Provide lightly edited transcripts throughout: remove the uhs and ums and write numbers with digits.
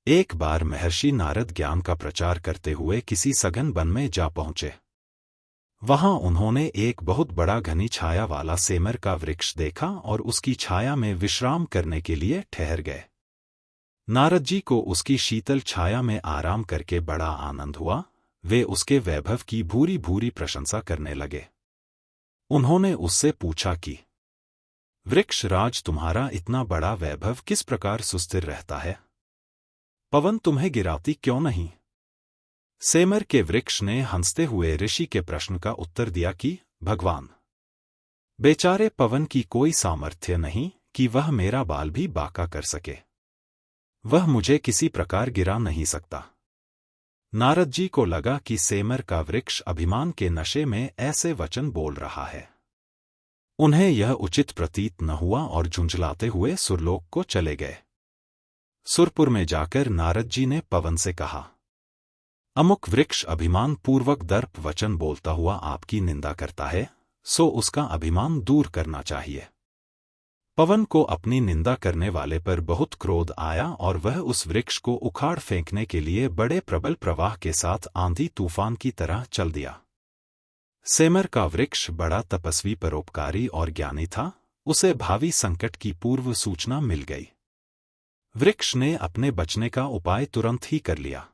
एक बार महर्षि नारद ज्ञान का प्रचार करते हुए किसी सघन वन में जा पहुंचे। वहां उन्होंने एक बहुत बड़ा घनी छाया वाला सेमर का वृक्ष देखा और उसकी छाया में विश्राम करने के लिए ठहर गए। नारद जी को उसकी शीतल छाया में आराम करके बड़ा आनंद हुआ। वे उसके वैभव की भूरी भूरी प्रशंसा करने लगे। उन्होंने उससे पूछा कि वृक्ष राज, तुम्हारा इतना बड़ा वैभव किस प्रकार सुस्थिर रहता है? पवन तुम्हें गिराती क्यों नहीं? सेमर के वृक्ष ने हंसते हुए ऋषि के प्रश्न का उत्तर दिया कि भगवान, बेचारे पवन की कोई सामर्थ्य नहीं कि वह मेरा बाल भी बांका कर सके। वह मुझे किसी प्रकार गिरा नहीं सकता। नारद जी को लगा कि सेमर का वृक्ष अभिमान के नशे में ऐसे वचन बोल रहा है। उन्हें यह उचित प्रतीत न हुआ और झुंझलाते हुए सुरलोक को चले गए। सुरपुर में जाकर नारद जी ने पवन से कहा, अमुक वृक्ष अभिमान पूर्वक दर्प वचन बोलता हुआ आपकी निंदा करता है, सो उसका अभिमान दूर करना चाहिए। पवन को अपनी निंदा करने वाले पर बहुत क्रोध आया और वह उस वृक्ष को उखाड़ फेंकने के लिए बड़े प्रबल प्रवाह के साथ आंधी तूफान की तरह चल दिया। सेमर का वृक्ष बड़ा तपस्वी, परोपकारी और ज्ञानी था। उसे भावी संकट की पूर्व सूचना मिल गई। वृक्ष ने अपने बचने का उपाय तुरंत ही कर लिया।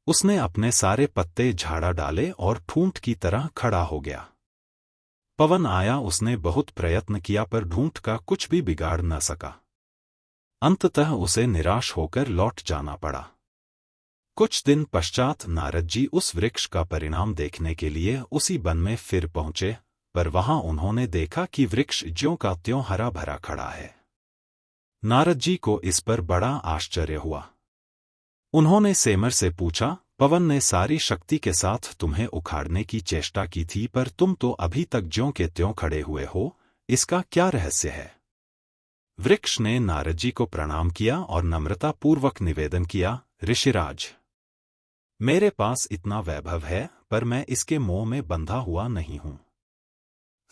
उसने अपने सारे पत्ते झाड़ा डाले और ठूंठ की तरह खड़ा हो गया। पवन आया, उसने बहुत प्रयत्न किया पर ढूंढ का कुछ भी बिगाड़ न सका। अंततः उसे निराश होकर लौट जाना पड़ा। कुछ दिन पश्चात नारद जी उस वृक्ष का परिणाम देखने के लिए उसी वन में फिर पहुंचे, पर वहां उन्होंने देखा कि वृक्ष ज्यों का त्यों हरा भरा खड़ा है। नारद जी को इस पर बड़ा आश्चर्य हुआ। उन्होंने सेमर से पूछा, पवन ने सारी शक्ति के साथ तुम्हें उखाड़ने की चेष्टा की थी, पर तुम तो अभी तक ज्यों के त्यों खड़े हुए हो, इसका क्या रहस्य है? वृक्ष ने नारद जी को प्रणाम किया और नम्रतापूर्वक निवेदन किया, ऋषिराज, मेरे पास इतना वैभव है, पर मैं इसके मोह में बंधा हुआ नहीं हूं।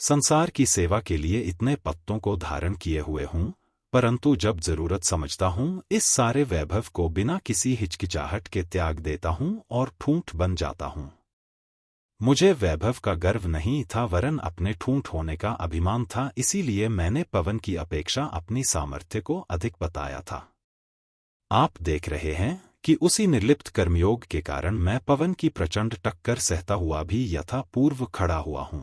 संसार की सेवा के लिए इतने पत्तों को धारण किए हुए हूं, परंतु जब जरूरत समझता हूं, इस सारे वैभव को बिना किसी हिचकिचाहट के त्याग देता हूं और ठूंठ बन जाता हूं। मुझे वैभव का गर्व नहीं था, वरन अपने ठूंठ होने का अभिमान था। इसीलिए मैंने पवन की अपेक्षा अपनी सामर्थ्य को अधिक बताया था। आप देख रहे हैं कि उसी निर्लिप्त कर्मयोग के कारण मैं पवन की प्रचंड टक्कर सहता हुआ भी यथा पूर्व खड़ा हुआ हूं।